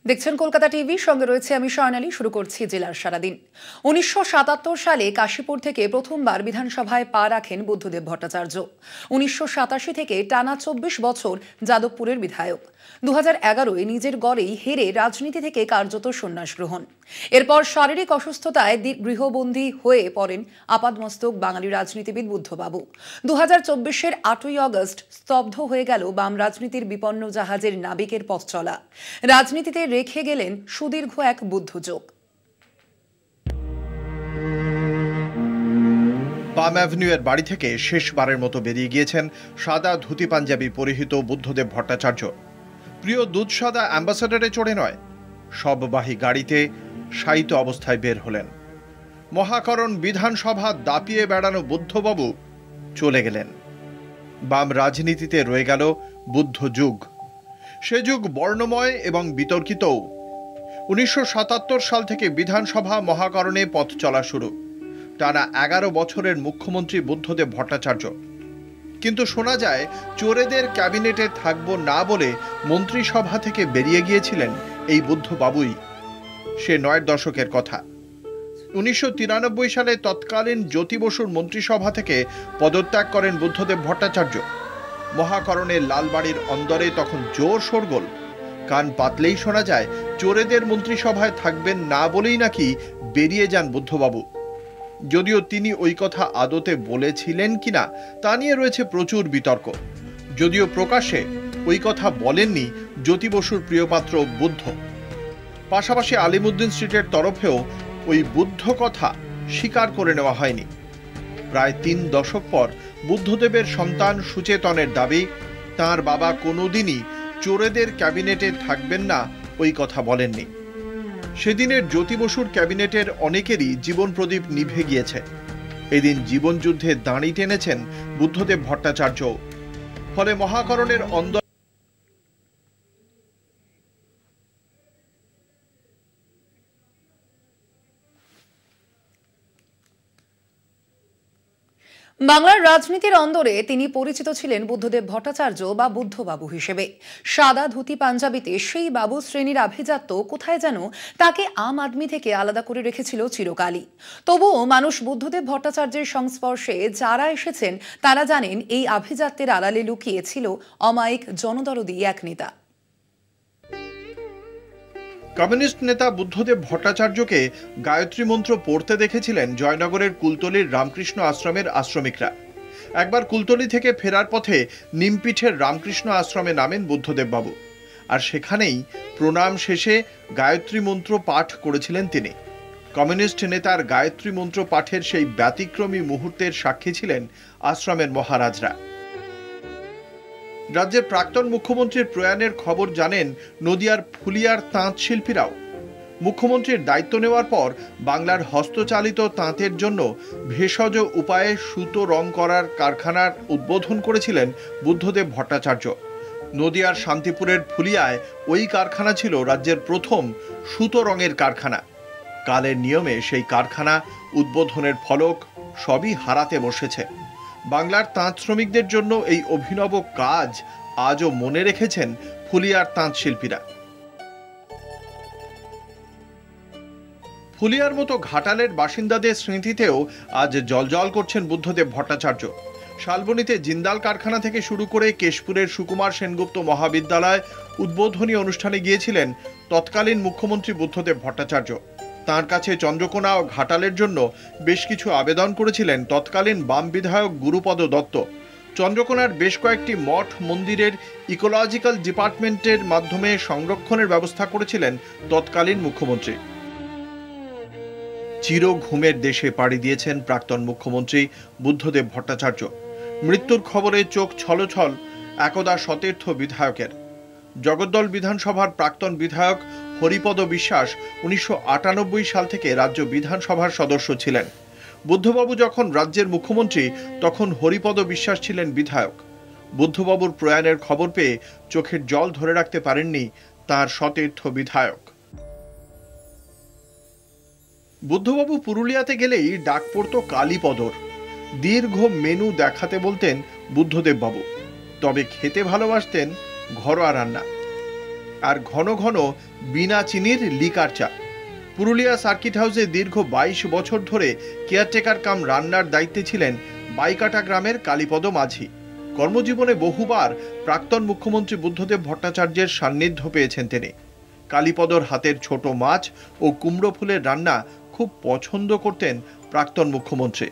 দেখছেন কলকাতা টিভি, সঙ্গে রয়েছে আমি স্বর্ণালী। শুরু করছি জেলার সারাদিন। ১৯৭৭ সালে কাশীপুর থেকে প্রথমবার বিধানসভায় পা রাখেন বুদ্ধদেব ভট্টাচার্য। ১৯৮৭ থেকে টানা ২৪ বছর যাদবপুরের বিধায়ক। ২০১১-য় নিজের গড়েই হেরে রাজনীতি থেকে কার্যত সন্ন্যাস গ্রহণ। এরপর শারীরিক অসুস্থতায় গৃহবন্দী হয়ে পড়েন আপাদমস্তক বাঙালি রাজনীতিবিদ বুদ্ধবাবু। ২০২৪-এর ৮ই অগস্ট স্তব্ধ হয়ে গেল বাম রাজনীতির বিপন্ন জাহাজের নাবিকের পথ চলা। রাজনীতিতে রেখে গেলেন সুদীর্ঘ এক বুদ্ধযোগ। পাম অ্যাভিনিউয়ের বাড়ি থেকে শেষবারের মতো বেরিয়ে গিয়েছেন সাদা ধুতি পাঞ্জাবি পরিহিত বুদ্ধদেব ভট্টাচার্য। প্রিয় দুধসাদা অ্যাম্বাসাডারে চড়ে নয়, সববাহী গাড়িতে শায়িত অবস্থায় বের হলেন। মহাকরণ বিধানসভা দাপিয়ে বেড়ানো বুদ্ধবাবু চলে গেলেন। বাম রাজনীতিতে রয়ে গেল বুদ্ধ যুগ। সে যুগ বর্ণময় এবং বিতর্কিতও। ১৯৭৭ সাল থেকে বিধানসভা মহাকরণে পথ চলা শুরু। টানা ১১ বছরের মুখ্যমন্ত্রী বুদ্ধদেব ভট্টাচার্য। কিন্তু শোনা যায় চোরেদের ক্যাবিনেটে থাকব না বলে মন্ত্রিসভা থেকে বেরিয়ে গিয়েছিলেন এই বুদ্ধবাবুই। সে ৯ দশকের কথা। ১৯৯৩ সালে তৎকালীন জ্যোতি বসুর মন্ত্রিসভা থেকে পদত্যাগ করেন বুদ্ধদেব ভট্টাচার্য। মহাকরণের লালবাড়ির অন্দরে তখন জোর শোরগোল। কান পাতলেই শোনা যায় চোরেদের মন্ত্রিসভায় থাকবেন না বলেই নাকি বেরিয়ে যান বুদ্ধবাবু। যদিও তিনি ওই কথা আদতে বলেছিলেন কিনা তা নিয়ে রয়েছে প্রচুর বিতর্ক। যদিও প্রকাশ্যে ওই কথা বলেননি জ্যোতি বসুর প্রিয়পাত্র বুদ্ধ। পাশাপাশি আলিমুদ্দিন স্ট্রিটের তরফেও ওই বুদ্ধ কথা স্বীকার করে নেওয়া হয়নি। প্রায় ৩ দশক পর বুদ্ধদেবের সন্তান সুচেতনের দাবি, তাঁর বাবা কোনোদিনই চোরেদের ক্যাবিনেটে থাকবেন না ওই কথা বলেননি। সেদিনের জ্যোতি বসুর ক্যাবিনেটের অনেকেরই জীবন প্রদীপ নিভে গিয়েছে। এদিন জীবনযুদ্ধে দাঁড়ি টেনেছেন বুদ্ধদেব ভট্টাচার্য। ফলে মহাকরণের অন্দর বাংলার রাজনীতির অন্দরে তিনি পরিচিত ছিলেন বুদ্ধদেব ভট্টাচার্য বা বুদ্ধবাবু হিসেবে। সাদা ধুতি পাঞ্জাবিতে সেই বাবু শ্রেণীর আভিজাত্য কোথায় যেন তাকে আম আদমি থেকে আলাদা করে রেখেছিল চিরকালই। তবুও মানুষ বুদ্ধদেব ভট্টাচার্যের সংস্পর্শে যারা এসেছেন তারা জানেন এই আভিজাত্যের আড়ালে লুকিয়ে ছিল অমায়িক জনদরদী এক নেতা। কমিউনিস্ট নেতা বুদ্ধদেব ভট্টাচার্যকে গায়ত্রী মন্ত্র পড়তে দেখেছিলেন জয়নগরের কুলতলির রামকৃষ্ণ আশ্রমের আশ্রমিকরা। একবার কুলতলি থেকে ফেরার পথে নিমপিঠের রামকৃষ্ণ আশ্রমে নামেন বুদ্ধদেব বাবু। আর সেখানেই প্রণাম শেষে গায়ত্রী মন্ত্র পাঠ করেছিলেন তিনি। কমিউনিস্ট নেতার গায়ত্রী মন্ত্র পাঠের সেই ব্যতিক্রমী মুহূর্তের সাক্ষী ছিলেন আশ্রমের মহারাজরা। রাজ্যের প্রাক্তন মুখ্যমন্ত্রীর প্রয়াণের খবর জানেন নদিয়ার ফুলিয়ার তাঁত শিল্পীরাও। মুখ্যমন্ত্রীর দায়িত্ব নেওয়ার পর বাংলার হস্তচালিত তাঁতের জন্য ভেষজ উপায়ে সুতো রং করার কারখানার উদ্বোধন করেছিলেন বুদ্ধদেব ভট্টাচার্য। নদিয়ার শান্তিপুরের ফুলিয়ায় ওই কারখানা ছিল রাজ্যের প্রথম সুতো রঙের কারখানা। কালের নিয়মে সেই কারখানা, উদ্বোধনের ফলক সবই হারাতে বসেছে। বাংলার তাঁত শ্রমিকদের জন্য এই অভিনব কাজ আজও মনে রেখেছেন ফুলিয়ার তাঁত শিল্পীরা। ফুলিয়ার মতো ঘাটালের বাসিন্দাদের স্মৃতিতেও আজ জলজল করছেন বুদ্ধদেব ভট্টাচার্য। শালবনীতে জিন্দাল কারখানা থেকে শুরু করে কেশপুরের সুকুমার সেনগুপ্ত মহাবিদ্যালয় উদ্বোধনী অনুষ্ঠানে গিয়েছিলেন তৎকালীন মুখ্যমন্ত্রী বুদ্ধদেব ভট্টাচার্য। তাঁর কাছে চন্দ্রকোনা ও ঘাটালের জন্য বেশ কিছু আবেদন করেছিলেন তৎকালীন বাম বিধায়ক গুরুপদ দত্ত। চন্দ্রকোনার বেশ কয়েকটি মঠ মন্দিরের ইকোলজিক্যাল ডিপার্টমেন্টের মাধ্যমে সংরক্ষণের ব্যবস্থা করেছিলেন তৎকালীন মুখ্যমন্ত্রী। চির ঘুমের দেশে পাড়ি দিয়েছেন প্রাক্তন মুখ্যমন্ত্রী বুদ্ধদেব ভট্টাচার্য। মৃত্যুর খবরে চোখ ছলছল একদা সতীর্থ বিধায়কের। জগদ্দল বিধানসভার প্রাক্তন বিধায়ক হরিপদ বিশ্বাস ১৯৯৮ সাল থেকে রাজ্য বিধানসভার সদস্য ছিলেন। বুদ্ধবাবু যখন রাজ্যের মুখ্যমন্ত্রী তখন হরিপদ বিশ্বাস ছিলেন বিধায়ক। বুদ্ধবাবুর প্রয়াণের খবর পেয়ে চোখের জল ধরে রাখতে পারেননি তাঁর সতীর্থ বিধায়ক। বুদ্ধবাবু পুরুলিয়াতে গেলেই ডাক পড়ত কালীপদর। দীর্ঘ মেনু দেখাতে বলতেন বুদ্ধদেব বাবু, তবে খেতে ভালোবাসতেন ঘরোয়া রান্না। আর ঘন ঘন বিনা চিনির লিকার চা। পুরুলিয়া সার্কিট হাউসে দীর্ঘ 22 বছর ধরে কেয়ারটেকার কাম রান্নার দায়িত্বে ছিলেন বাইকাটা গ্রামের কালীপদ মাঝি। কর্মজীবনে বহুবার প্রাক্তন মুখ্যমন্ত্রী বুদ্ধদেব ভট্টাচার্যের সান্নিধ্য পেয়েছেন তিনি। কালীপদর হাতের ছোট মাছ ও কুমড়ো ফুলের রান্না খুব পছন্দ করতেন প্রাক্তন মুখ্যমন্ত্রী।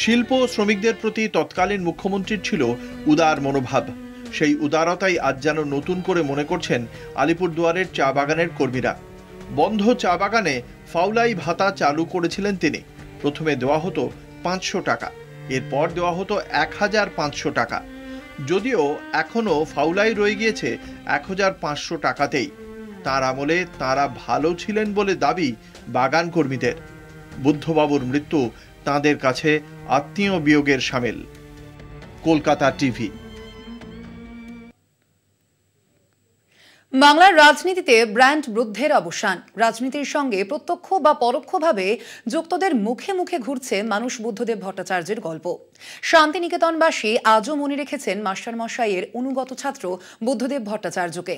শিল্প শ্রমিকদের প্রতি তৎকালীন মুখ্যমন্ত্রীর ছিল উদার মনোভাব। সেই উদারতাই আজ যেন নতুন করে মনে করছেন আলিপুরদুয়ারের চা বাগানের কর্মীরা। বন্ধ চা বাগানে ফাউলাই ভাতা চালু করেছিলেন তিনি। প্রথমে দেওয়া হতো 500 টাকা, এরপর দেওয়া হতো 1500 টাকা। যদিও এখনো ফাউলাই রয়ে গিয়েছে 1500 টাকাতেই। তার আমলে তারা ভালো ছিলেন বলে দাবি বাগান কর্মীদের। বুদ্ধবাবুর মৃত্যু তাঁদের কাছে আত্মীয় বিয়োগের শামিল। কলকাতা টিভি। বাংলার রাজনীতিতে ব্র্যান্ড বুদ্ধের অবসান। রাজনীতির সঙ্গে প্রত্যক্ষ বা পরোক্ষভাবে যুক্তদের মুখে মুখে ঘুরছে মানুষ বুদ্ধদেব ভট্টাচার্যের গল্প। শান্তিনিকেতনবাসী আজও মনে রেখেছেন মাস্টারমশাইয়ের অনুগত ছাত্র বুদ্ধদেব ভট্টাচার্যকে।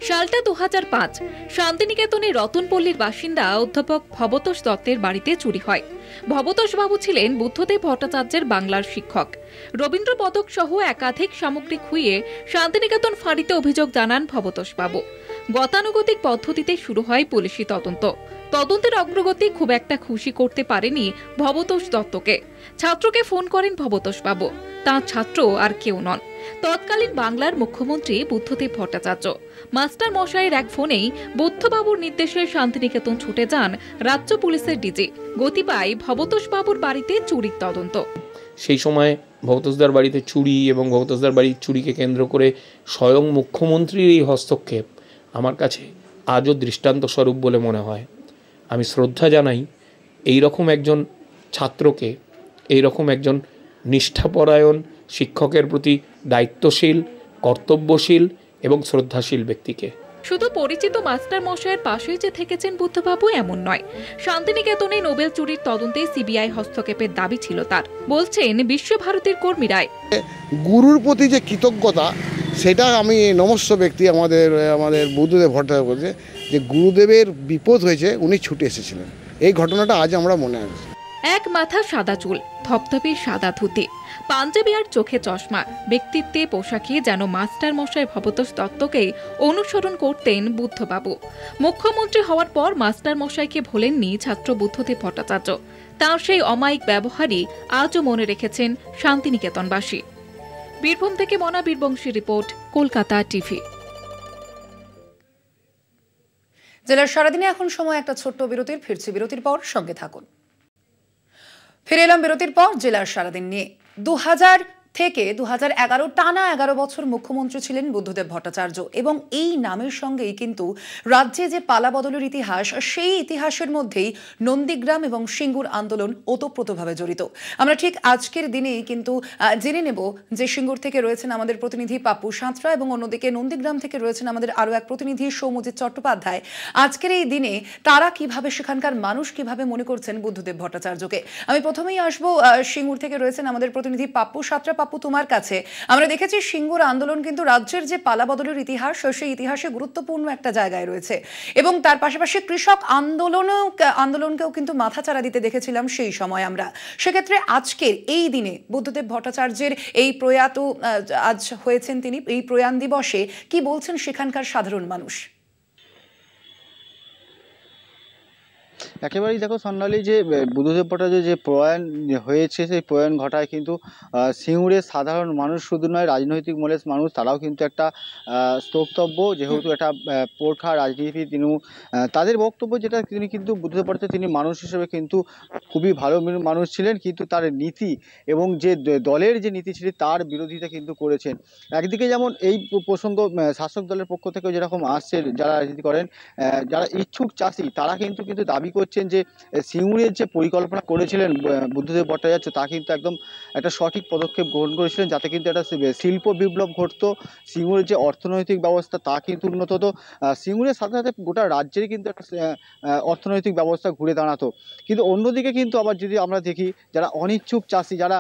সালটা 2005। শান্তিনিকেতনের রতনপল্লীর বাসিন্দা অধ্যাপক ভবতোষ দত্তের বাড়িতে চুরি হয়। ভবতোষ বাবু ছিলেন বুদ্ধদেব ভট্টাচার্যের বাংলার শিক্ষক। রবীন্দ্র পদক সহ একাধিক সামগ্রী খুইয়ে শান্তিনিকেতন ফাঁড়িতে অভিযোগ জানান ভবতোষ বাবু। গতানুগতিক পদ্ধতিতে শুরু হয় পুলিশি তদন্ত। তদন্তের অগ্রগতি খুব একটা খুশি করতে পারেনি ভবতোষ দত্তকে। ছাত্রকে ফোন করেন ভবতোষ বাবু। তাঁর ছাত্র আর কেউ নন, তৎকালীন বাংলার মুখ্যমন্ত্রী বুদ্ধদেব ভট্টাচার্য। মাস্টার মশাইয়ের এক ফোনেই বুদ্ধবাবুর নির্দেশে শান্তিনিকেতন ছুটে যান রাজ্য পুলিশের ডিজি। গতি পায় ভবতোষ বাবুর বাড়িতে চুরির তদন্ত। সেই সময় ভবতোষদার বাড়িতে চুরি এবং ভবতোষদার বাড়ির চুরিকে কেন্দ্র করে স্বয়ং মুখ্যমন্ত্রীর এই হস্তক্ষেপ আমার কাছে আজও দৃষ্টান্ত স্বরূপ বলে মনে হয়। আমি শ্রদ্ধা জানাই এই রকম একজন ছাত্রকে, এই রকম একজন নিষ্ঠাপরায়ণ, শিক্ষকের প্রতি দায়িত্বশীল, কর্তব্যশীল এবং শ্রদ্ধাশীল ব্যক্তিকে। শুধু পরিচিত মাস্টার মশাইয়ের পাশেই যে থেকেছেন বুদ্ধবাবু এমন নয়। শান্তিনিকেতনে নোবেল চুরির তদন্তে সিবিআই হস্তক্ষেপের দাবি ছিল তার। বলছেন বিশ্বভারতীর কর্মীরাই গুরুর প্রতি যে কৃতজ্ঞতা, সেটা আমি নমস্য ব্যক্তি আমাদের বুদ্ধদেব ভট্টাচার্য, যে গুরুদেবের বিপদ হয়েছে উনি ছুটে এসেছিলেন। এই ঘটনাটা আজ আমরা মনে আছি। এক মাথা সাদা চুল, ধপধপে সাদা ধুতি, পাঞ্জাবি আর চোখে চশমা, ব্যক্তিত্বে পোশাকে যেন মাস্টার মশাই ভবতোষ দত্তকেই অনুসরণ করতেন বুদ্ধবাবু। মুখ্যমন্ত্রী হওয়ার পর মাস্টার মশাইকে ভোলেননি ছাত্র বুদ্ধদেব ভট্টাচার্য। তাঁর সেই অমায়িক ব্যবহারই আজও মনে রেখেছেন শান্তিনিকেতনবাসী। বীরভূম থেকে মনা বীরবংশী রিপোর্ট, কলকাতা টিভি। জেলার সারাদিনে এখন সময় একটা ছোট্ট বিরতির। ফিরছি বিরতির পর, সঙ্গে থাকুন। ফিরে এলাম বিরতির পর জেলার সারাদিন নিয়ে। 2000 থেকে 2011 টানা 11 বছর মুখ্যমন্ত্রী ছিলেন বুদ্ধদেব ভট্টাচার্য এবং এই নামের সঙ্গেই কিন্তু রাজ্যে যে পালাবদলের ইতিহাস, সেই ইতিহাসের মধ্যেই নন্দীগ্রাম এবং সিঙ্গুর আন্দোলন ওতপ্রোতভাবে জড়িত। আমরা ঠিক আজকের দিনেই কিন্তু জেনে নেব যে সিঙ্গুর থেকে রয়েছেন আমাদের প্রতিনিধি পাপ্পু সাঁতরা এবং অন্যদিকে নন্দীগ্রাম থেকে রয়েছেন আমাদের আরও এক প্রতিনিধি সৌম্যজিৎ চট্টোপাধ্যায়। আজকের এই দিনে তারা কিভাবে, সেখানকার মানুষ কিভাবে মনে করছেন বুদ্ধদেব ভট্টাচার্যকে। আমি প্রথমেই আসবো, সিঙ্গুর থেকে রয়েছেন আমাদের প্রতিনিধি পাপ্পু সাঁতরা। পাপ্পু, তোমার কাছে। আমরা দেখেছি সিঙ্গুর আন্দোলন কিন্তু রাজ্যের যে পালাবদলের ইতিহাস, সেই ইতিহাসে গুরুত্বপূর্ণ একটা জায়গায় রয়েছে এবং তার পাশাপাশি কৃষক আন্দোলনকেও কিন্তু মাথাচাড়া দিতে দেখেছিলাম সেই সময় আমরা। সেক্ষেত্রে আজকের এই দিনে বুদ্ধদেব ভট্টাচার্যের এই প্রয়াত আজ হয়েছেন তিনি, এই প্রয়াণ দিবসে কি বলছেন সেখানকার সাধারণ মানুষ? একেবারেই দেখো স্বর্ণালী, যে বুদ্ধদেব ভট্টাচার্য যে প্রয়াণ হয়েছে, সেই প্রয়াণ ঘটায় কিন্তু সিঙ্গুরের সাধারণ মানুষ শুধু নয়, রাজনৈতিক মহলের মানুষ তারাও কিন্তু একটা স্তোক্তব্য, যেহেতু একটা পোরখা রাজনীতি তিনি, তাদের বক্তব্য যেটা, তিনি কিন্তু বুদ্ধদেব ভট্টাচার্য তিনি মানুষ হিসেবে কিন্তু খুবই ভালো মানুষ ছিলেন, কিন্তু তার নীতি এবং যে দলের যে নীতি ছিল তার বিরোধিতা কিন্তু করেছেন। একদিকে যেমন এই প্রসঙ্গ শাসক দলের পক্ষ থেকে যেরকম আসছে, যারা রাজনীতি করেন, যারা ইচ্ছুক চাষি, তারা কিন্তু দাবি করছে করছেন যে সিঙ্গুরের যে পরিকল্পনা করেছিলেন বুদ্ধদেব ভট্টাচার্য, তা কিন্তু একদম একটা সঠিক পদক্ষেপ গ্রহণ করেছিলেন, যাতে কিন্তু একটা শিল্প বিপ্লব ঘটতো, সিঙ্গুরের যে অর্থনৈতিক ব্যবস্থা তা কিন্তু উন্নত হতো, সিঙ্গুরের সাথে সাথে গোটা রাজ্যেরই কিন্তু একটা অর্থনৈতিক ব্যবস্থা ঘুরে দাঁড়াতো। কিন্তু অন্যদিকে কিন্তু আবার যদি আমরা দেখি, যারা অনিচ্ছুক চাষি, যারা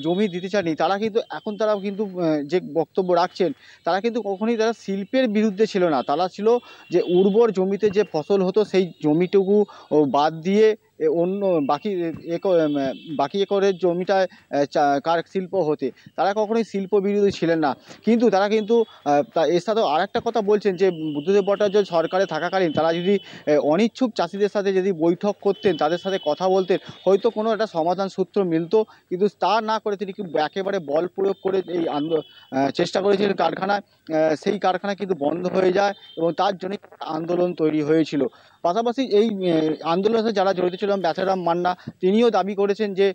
জমি দিতে চাননি, তারা কিন্তু এখন তারা কিন্তু যে বক্তব্য রাখছেন, তারা কিন্তু কখনোই তারা শিল্পের বিরুদ্ধে ছিল না। তারা ছিল যে উর্বর জমিতে যে ফসল হতো সেই জমিটুকু বাদ দিয়ে অন্য বাকি একরের জমিটায় কার শিল্প হতে, তারা কখনোই শিল্প বিরোধী ছিলেন না। কিন্তু তারা কিন্তু এর সাথেও আরেকটা কথা বলছেন যে বুদ্ধদেব ভট্টাচার্য সরকারে থাকাকালীন তারা যদি অনিচ্ছুক চাষিদের সাথে যদি বৈঠক করতেন, তাদের সাথে কথা বলতেন, হয়তো কোনো একটা সমাধান সূত্র মিলতো। কিন্তু তা না করে তিনি একেবারে বল প্রয়োগ করে এই চেষ্টা করেছিলেন কারখানায়, সেই কারখানা কিন্তু বন্ধ হয়ে যায় এবং তার জন্যই আন্দোলন তৈরি হয়েছিল। পাশাপাশি এই আন্দোলনের সাথে যারা জড়িত ছিলেন, বেচারাম মান্না, তিনিও দাবি করেছেন যে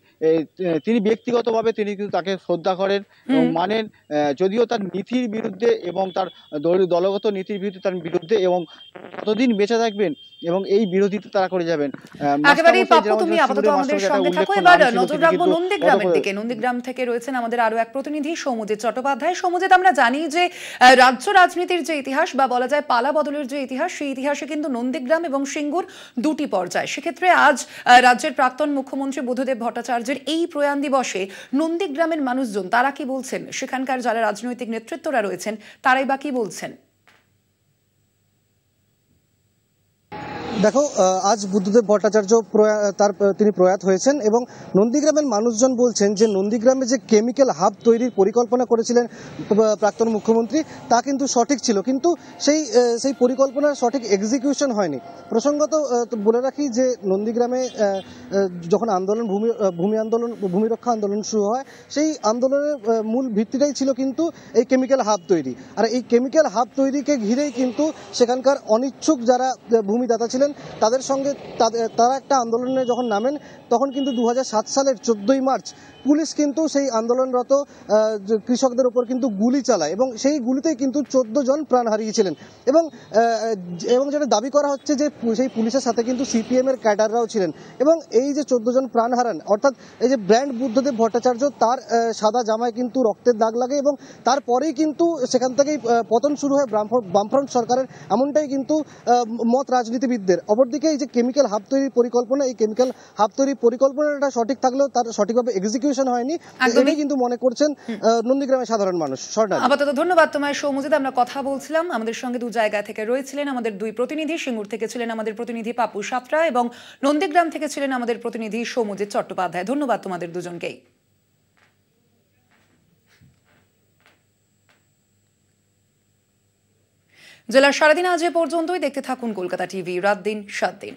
তিনি ব্যক্তিগতভাবে তিনি কিন্তু তাকে শ্রদ্ধা করেন এবং মানেন, যদিও তার নীতির বিরুদ্ধে এবং তার দলগত নীতির বিরুদ্ধে তার বিরুদ্ধে, এবং কতদিন বেঁচে থাকবেন এবং এই বিরোধিতা তারা করে যাবেন। একেবারেই পাপ্পু, তুমি আপাতত আমাদের সঙ্গে থাকো। এবার নজর রাখবো নন্দীগ্রামের দিকে। নন্দীগ্রাম থেকে রয়েছেন আমাদের আরো এক প্রতিনিধি সৌম্যজিৎ চট্টোপাধ্যায়। সৌম্যজিৎ, আমরা জানি যে রাজ্য রাজনীতির যে ইতিহাস বা বলা যায় পালা বদলের যে ইতিহাস, সেই ইতিহাসে কিন্তু নন্দীগ্রাম এবং সিঙ্গুর দুটি পর্যায়। সেক্ষেত্রে আজ রাজ্যের প্রাক্তন মুখ্যমন্ত্রী বুদ্ধদেব ভট্টাচার্যের এই প্রয়াণ দিবসে নন্দীগ্রামের মানুষজন তারা কি বলছেন, সেখানকার যারা রাজনৈতিক নেতৃত্বরা রয়েছেন তারাই বা কি বলছেন? দেখো, আজ বুদ্ধদেব ভট্টাচার্য তিনি প্রয়াত হয়েছেন এবং নন্দীগ্রামের মানুষজন বলছেন যে নন্দীগ্রামে যে কেমিক্যাল হাব তৈরির পরিকল্পনা করেছিলেন প্রাক্তন মুখ্যমন্ত্রী, তা কিন্তু সঠিক ছিল, কিন্তু সেই পরিকল্পনার সঠিক এক্সিকিউশন হয়নি। প্রসঙ্গত বলে রাখি যে নন্দীগ্রামে যখন ভূমি রক্ষা আন্দোলন শুরু হয়, সেই আন্দোলনের মূল ভিত্তিটাই ছিল কিন্তু এই কেমিক্যাল হাব তৈরি। আর এই কেমিক্যাল হাব তৈরিকে ঘিরেই কিন্তু সেখানকার অনিচ্ছুক যারা ভূমিদাতা ছিলেন তাদের সঙ্গে তারা একটা আন্দোলনে যখন নামেন, তখন কিন্তু 2007 সালের 14ই মার্চ পুলিশ কিন্তু সেই আন্দোলনরত কৃষকদের উপর কিন্তু গুলি চালায় এবং সেই গুলিতেই কিন্তু 14 জন প্রাণ হারিয়েছিলেন। এবং যেটা দাবি করা হচ্ছে যে সেই পুলিশের সাথে কিন্তু সিপিএম এর ক্যাডাররাও ছিলেন। এবং এই যে 14 জন প্রাণ হারান, অর্থাৎ এই যে ব্র্যান্ড বুদ্ধদেব ভট্টাচার্য, তার সাদা জামায় কিন্তু রক্তের দাগ লাগে এবং তারপরেই কিন্তু সেখান থেকেই পতন শুরু হয় বামফ্রন্ট সরকারের, এমনটাই কিন্তু মত রাজনীতিবিদদের। অপরদিকে এই যে কেমিক্যাল হাব তৈরির পরিকল্পনা, এই কেমিক্যাল হাব তৈরির পরিকল্পনাটা সঠিক থাকলেও তার সঠিকভাবে এক্সিকিউশন হয়নি, এটাই কিন্তু মনে করছেন নন্দীগ্রামের সাধারণ মানুষ। আপাতত ধন্যবাদ তোমায় সৌম্যজিৎ। আমরা কথা বলছিলাম, আমাদের সঙ্গে দু জায়গা থেকে রয়েছিলেন আমাদের দুই প্রতিনিধি। সিঙ্গুর থেকে ছিলেন আমাদের প্রতিনিধি পাপু সাঁতরা এবং নন্দীগ্রাম থেকে ছিলেন আমাদের প্রতিনিধি সৌম্যজিৎ চট্টোপাধ্যায়। ধন্যবাদ তোমাদের দুজনকেই। জেলার সারাদিন আজ এ পর্যন্তই। দেখতে থাকুন কলকাতা টিভি, রাত দিন 7 দিন।